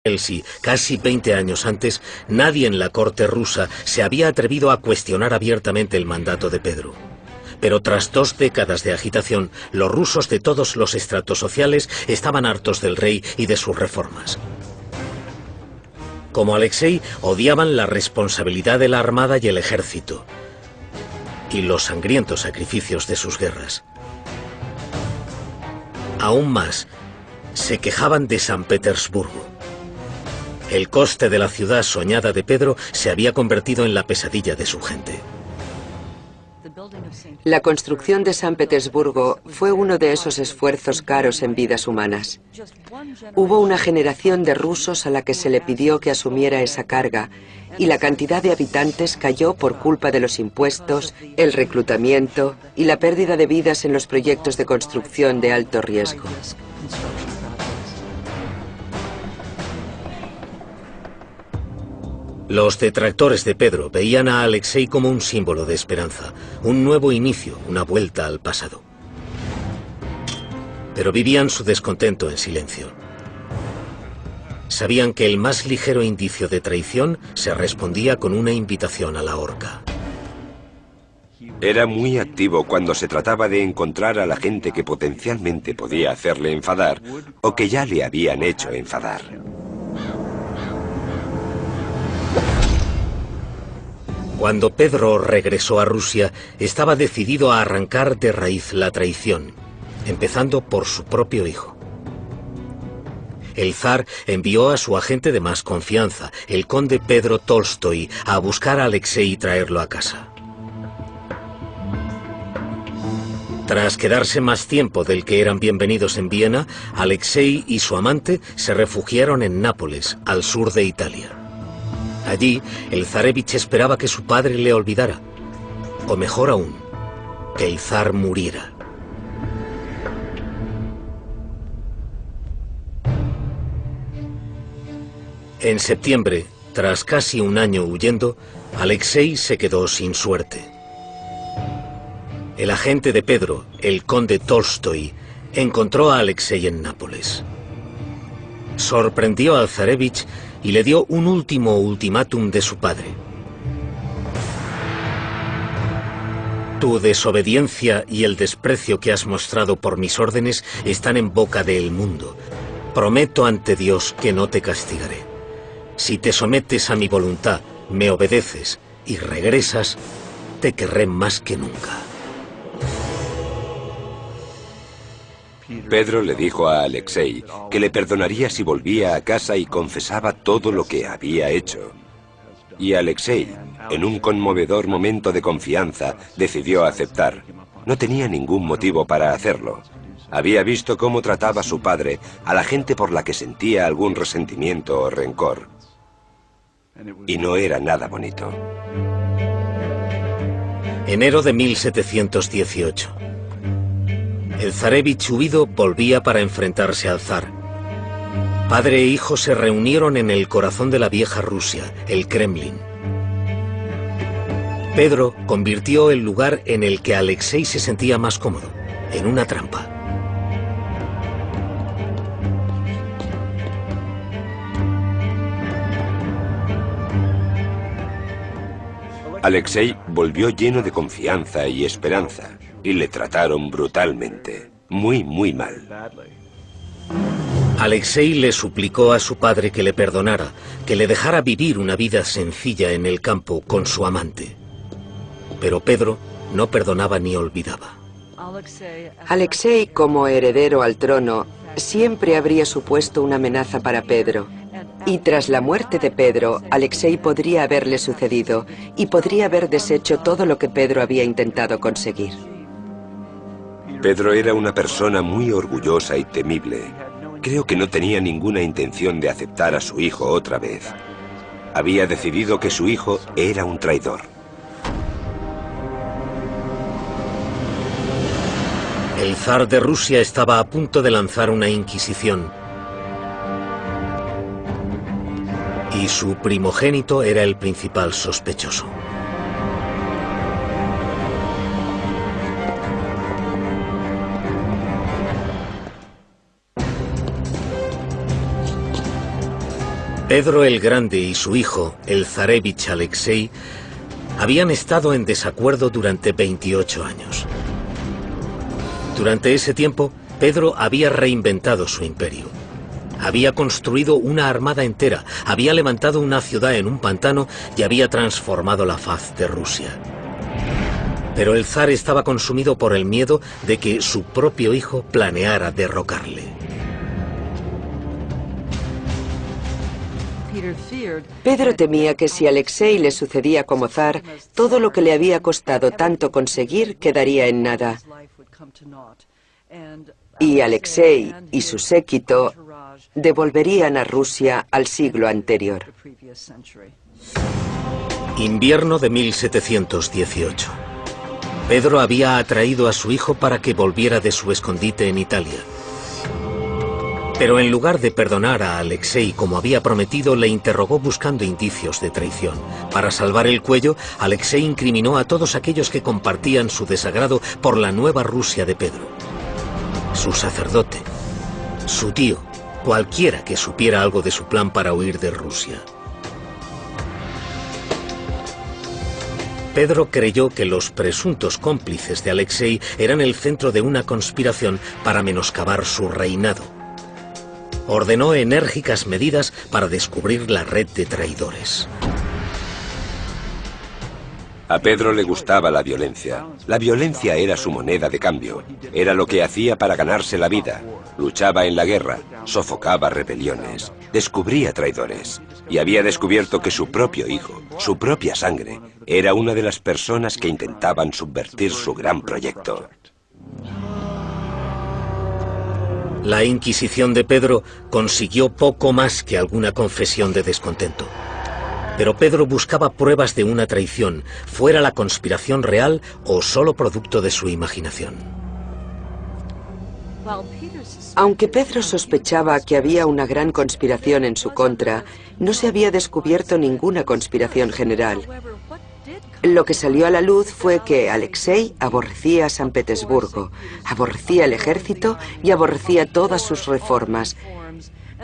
Chelsea, casi 20 años antes, nadie en la corte rusa se había atrevido a cuestionar abiertamente el mandato de Pedro. Pero tras 2 décadas de agitación, los rusos de todos los estratos sociales estaban hartos del rey y de sus reformas. Como Alexei, odiaban la responsabilidad de la armada y el ejército, y los sangrientos sacrificios de sus guerras. Aún más, se quejaban de San Petersburgo. El coste de la ciudad soñada de Pedro se había convertido en la pesadilla de su gente. La construcción de San Petersburgo fue uno de esos esfuerzos caros en vidas humanas. Hubo una generación de rusos a la que se le pidió que asumiera esa carga, y la cantidad de habitantes cayó por culpa de los impuestos, el reclutamiento y la pérdida de vidas en los proyectos de construcción de alto riesgo. Los detractores de Pedro veían a Alexei como un símbolo de esperanza, un nuevo inicio, una vuelta al pasado. Pero vivían su descontento en silencio. Sabían que el más ligero indicio de traición se respondía con una invitación a la horca. Era muy activo cuando se trataba de encontrar a la gente que potencialmente podía hacerle enfadar o que ya le habían hecho enfadar. Cuando Pedro regresó a Rusia, estaba decidido a arrancar de raíz la traición, empezando por su propio hijo. El zar envió a su agente de más confianza, el conde Pedro Tolstoy, a buscar a Alexei y traerlo a casa. Tras quedarse más tiempo del que eran bienvenidos en Viena, Alexei y su amante se refugiaron en Nápoles, al sur de Italia. Allí, el zarevich esperaba que su padre le olvidara, o mejor aún, que el zar muriera. En septiembre, tras casi un año huyendo, Alexei se quedó sin suerte. El agente de Pedro, el conde Tolstoy, encontró a Alexei en Nápoles. Sorprendió al zarevich y le dio un último ultimátum de su padre. Tu desobediencia y el desprecio que has mostrado por mis órdenes están en boca del mundo. Prometo ante Dios que no te castigaré. Si te sometes a mi voluntad, me obedeces y regresas, te querré más que nunca. Pedro le dijo a Alexei que le perdonaría si volvía a casa y confesaba todo lo que había hecho. Y Alexei, en un conmovedor momento de confianza, decidió aceptar. No tenía ningún motivo para hacerlo. Había visto cómo trataba su padre a la gente por la que sentía algún resentimiento o rencor. Y no era nada bonito. Enero de 1718. El zarevich huido volvía para enfrentarse al zar. Padre e hijo se reunieron en el corazón de la vieja Rusia, el Kremlin. Pedro convirtió el lugar en el que Alexei se sentía más cómodo, en una trampa. Alexei volvió lleno de confianza y esperanza, y le trataron brutalmente, muy mal. Alexei le suplicó a su padre que le perdonara, que le dejara vivir una vida sencilla en el campo con su amante. Pero Pedro no perdonaba ni olvidaba. Alexei, como heredero al trono, siempre habría supuesto una amenaza para Pedro. Y tras la muerte de Pedro, Alexei podría haberle sucedido y podría haber deshecho todo lo que Pedro había intentado conseguir. Pedro era una persona muy orgullosa y temible. Creo que no tenía ninguna intención de aceptar a su hijo otra vez. Había decidido que su hijo era un traidor. El zar de Rusia estaba a punto de lanzar una inquisición. Y su primogénito era el principal sospechoso. Pedro el Grande y su hijo, el zarevich Alexei, habían estado en desacuerdo durante 28 años. Durante ese tiempo, Pedro había reinventado su imperio. Había construido una armada entera, había levantado una ciudad en un pantano y había transformado la faz de Rusia. Pero el zar estaba consumido por el miedo de que su propio hijo planeara derrocarle. Pedro temía que si Alexei le sucedía como zar, todo lo que le había costado tanto conseguir quedaría en nada. Y Alexei y su séquito devolverían a Rusia al siglo anterior. Invierno de 1718. Pedro había atraído a su hijo para que volviera de su escondite en Italia. Pero en lugar de perdonar a Alexei como había prometido, le interrogó buscando indicios de traición. Para salvar el cuello, Alexei incriminó a todos aquellos que compartían su desagrado por la nueva Rusia de Pedro. Su sacerdote, su tío, cualquiera que supiera algo de su plan para huir de Rusia. Pedro creyó que los presuntos cómplices de Alexei eran el centro de una conspiración para menoscabar su reinado. Ordenó enérgicas medidas para descubrir la red de traidores. A Pedro le gustaba la violencia. La violencia era su moneda de cambio. Era lo que hacía para ganarse la vida. Luchaba en la guerra, sofocaba rebeliones, descubría traidores. Y había descubierto que su propio hijo, su propia sangre, era una de las personas que intentaban subvertir su gran proyecto. La Inquisición de Pedro consiguió poco más que alguna confesión de descontento. Pero Pedro buscaba pruebas de una traición, fuera la conspiración real o solo producto de su imaginación. Aunque Pedro sospechaba que había una gran conspiración en su contra, no se había descubierto ninguna conspiración general. Lo que salió a la luz fue que Alexei aborrecía a San Petersburgo, aborrecía el ejército y aborrecía todas sus reformas,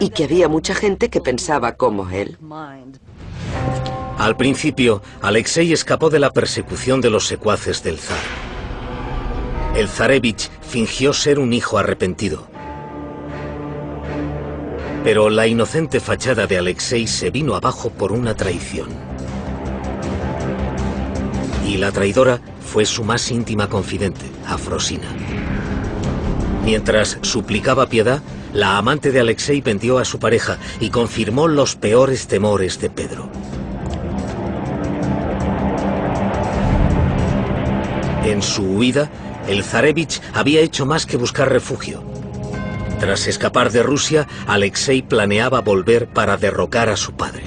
y que había mucha gente que pensaba como él. Al principio, Alexei escapó de la persecución de los secuaces del zar. El zarevich fingió ser un hijo arrepentido. Pero la inocente fachada de Alexei se vino abajo por una traición. Y la traidora fue su más íntima confidente, Afrosina. Mientras suplicaba piedad, la amante de Alexei vendió a su pareja y confirmó los peores temores de Pedro. En su huida, el zarevich había hecho más que buscar refugio. Tras escapar de Rusia, Alexei planeaba volver para derrocar a su padre.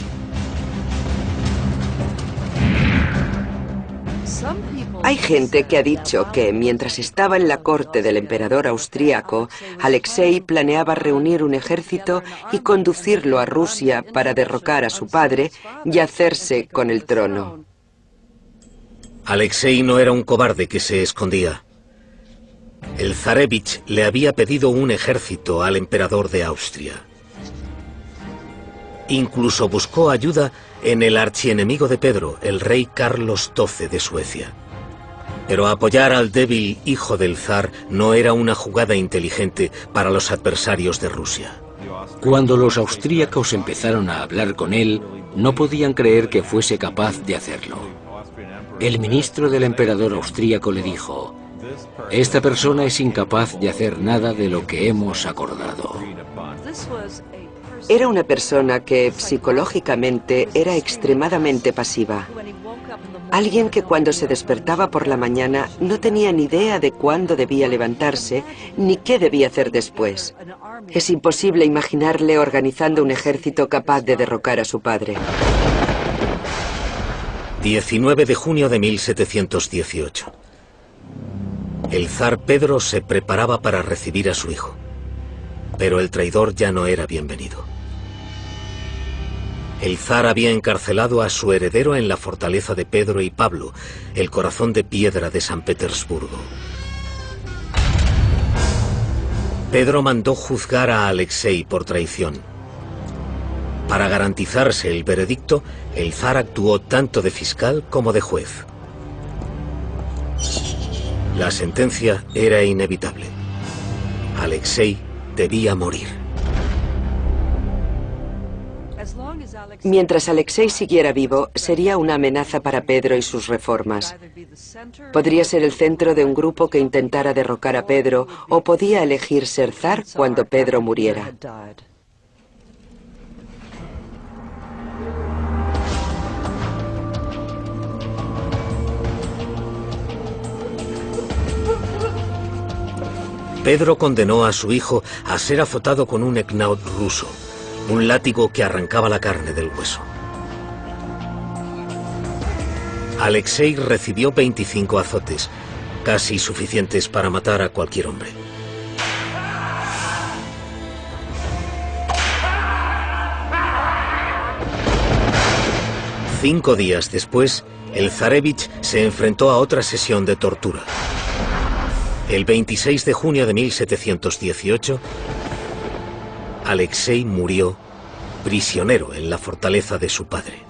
Hay gente que ha dicho que mientras estaba en la corte del emperador austríaco, Alexei planeaba reunir un ejército y conducirlo a Rusia para derrocar a su padre y hacerse con el trono. Alexei no era un cobarde que se escondía. El zarevich le había pedido un ejército al emperador de Austria. Incluso buscó ayuda en el archienemigo de Pedro, el rey Carlos XII de Suecia. Pero apoyar al débil hijo del zar no era una jugada inteligente para los adversarios de Rusia. Cuando los austríacos empezaron a hablar con él, no podían creer que fuese capaz de hacerlo. El ministro del emperador austríaco le dijo: "Esta persona es incapaz de hacer nada de lo que hemos acordado". Era una persona que psicológicamente era extremadamente pasiva. Alguien que cuando se despertaba por la mañana no tenía ni idea de cuándo debía levantarse ni qué debía hacer después. Es imposible imaginarle organizando un ejército capaz de derrocar a su padre. 19 de junio de 1718. El zar Pedro se preparaba para recibir a su hijo, pero el traidor ya no era bienvenido. El zar había encarcelado a su heredero en la fortaleza de Pedro y Pablo, el corazón de piedra de San Petersburgo. Pedro mandó juzgar a Alexei por traición. Para garantizarse el veredicto, el zar actuó tanto de fiscal como de juez. La sentencia era inevitable. Alexei debía morir. Mientras Alexei siguiera vivo, sería una amenaza para Pedro y sus reformas. Podría ser el centro de un grupo que intentara derrocar a Pedro, o podía elegir ser zar cuando Pedro muriera. Pedro condenó a su hijo a ser azotado con un knaut ruso, un látigo que arrancaba la carne del hueso. Alexei recibió 25 azotes, casi suficientes para matar a cualquier hombre. Cinco días después, el zarevich se enfrentó a otra sesión de tortura. El 26 de junio de 1718, Alexei murió prisionero en la fortaleza de su padre.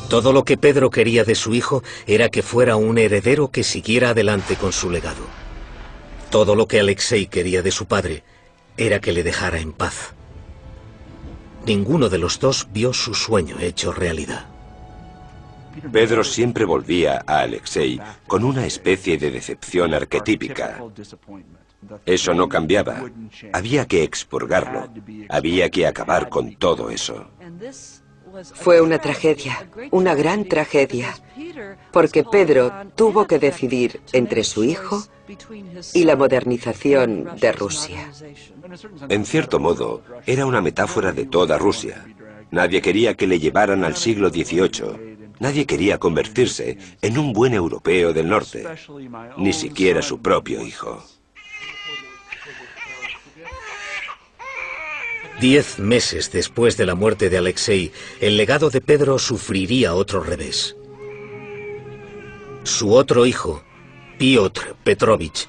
Todo lo que Pedro quería de su hijo era que fuera un heredero que siguiera adelante con su legado. Todo lo que Alexei quería de su padre era que le dejara en paz. Ninguno de los dos vio su sueño hecho realidad. Pedro siempre volvía a Alexei con una especie de decepción arquetípica. Eso no cambiaba. Había que expurgarlo. Había que acabar con todo eso. Fue una tragedia, una gran tragedia, porque Pedro tuvo que decidir entre su hijo y la modernización de Rusia. En cierto modo, era una metáfora de toda Rusia. Nadie quería que le llevaran al siglo XVIII. Nadie quería convertirse en un buen europeo del norte, ni siquiera su propio hijo. 10 meses después de la muerte de Alexei, el legado de Pedro sufriría otro revés. Su otro hijo, Piotr Petrovich,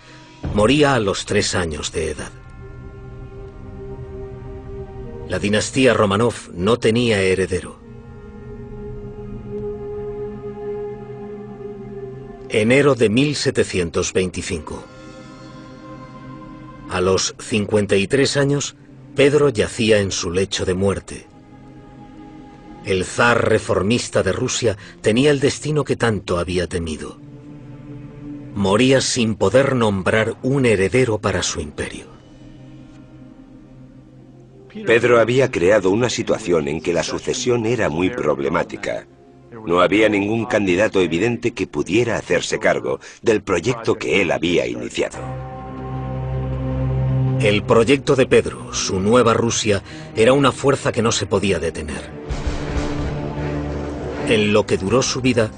moría a los 3 años de edad. La dinastía Romanov no tenía heredero. Enero de 1725. A los 53 años, Pedro yacía en su lecho de muerte. El zar reformista de Rusia tenía el destino que tanto había temido. Moría sin poder nombrar un heredero para su imperio. Pedro había creado una situación en que la sucesión era muy problemática. No había ningún candidato evidente que pudiera hacerse cargo del proyecto que él había iniciado. El proyecto de Pedro, su nueva Rusia, era una fuerza que no se podía detener. En lo que duró su vida,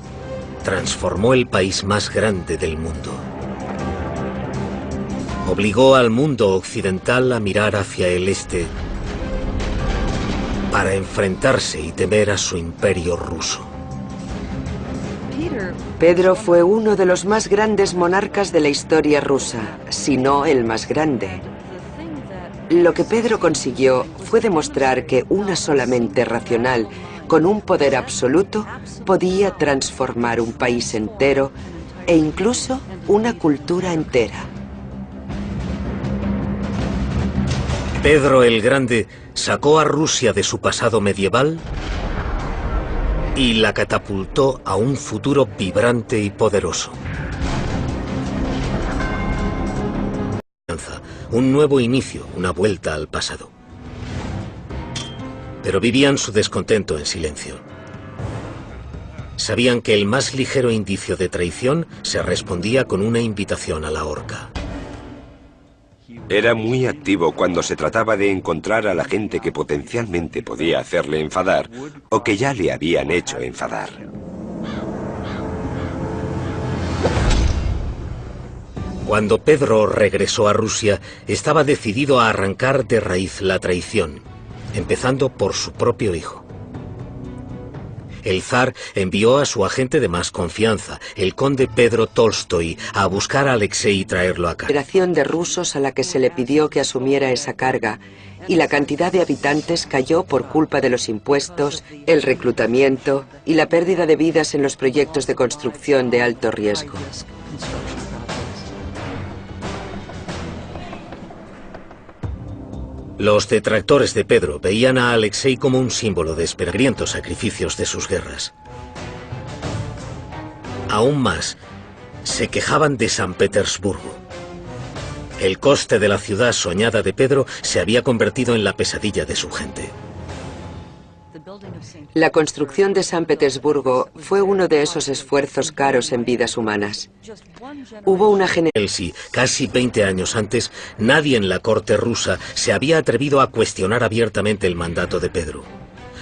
transformó el país más grande del mundo. Obligó al mundo occidental a mirar hacia el este para enfrentarse y temer a su imperio ruso. Pedro fue uno de los más grandes monarcas de la historia rusa, si no el más grande. Lo que Pedro consiguió fue demostrar que una sola mente racional, con un poder absoluto, podía transformar un país entero e incluso una cultura entera. Pedro el Grande sacó a Rusia de su pasado medieval y la catapultó a un futuro vibrante y poderoso. Un nuevo inicio, una vuelta al pasado. Pero vivían su descontento en silencio. Sabían que el más ligero indicio de traición se respondía con una invitación a la horca. Era muy activo cuando se trataba de encontrar a la gente que potencialmente podía hacerle enfadar o que ya le habían hecho enfadar. Cuando Pedro regresó a Rusia, estaba decidido a arrancar de raíz la traición, empezando por su propio hijo. El zar envió a su agente de más confianza, el conde Pedro Tolstoy, a buscar a Alexei y traerlo acá. La generación de rusos a la que se le pidió que asumiera esa carga, y la cantidad de habitantes cayó por culpa de los impuestos, el reclutamiento y la pérdida de vidas en los proyectos de construcción de alto riesgo. Los detractores de Pedro veían a Alexei como un símbolo de esperagrientos sacrificios de sus guerras. Aún más, se quejaban de San Petersburgo. El coste de la ciudad soñada de Pedro se había convertido en la pesadilla de su gente. La construcción de San Petersburgo fue uno de esos esfuerzos caros en vidas humanas. Hubo una generación. Casi 20 años antes, nadie en la corte rusa se había atrevido a cuestionar abiertamente el mandato de Pedro.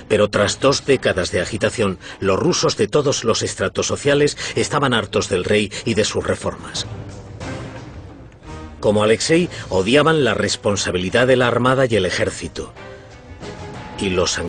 Pero tras 2 décadas de agitación, los rusos de todos los estratos sociales estaban hartos del rey y de sus reformas. Como Alexei, odiaban la responsabilidad de la armada y el ejército. Y los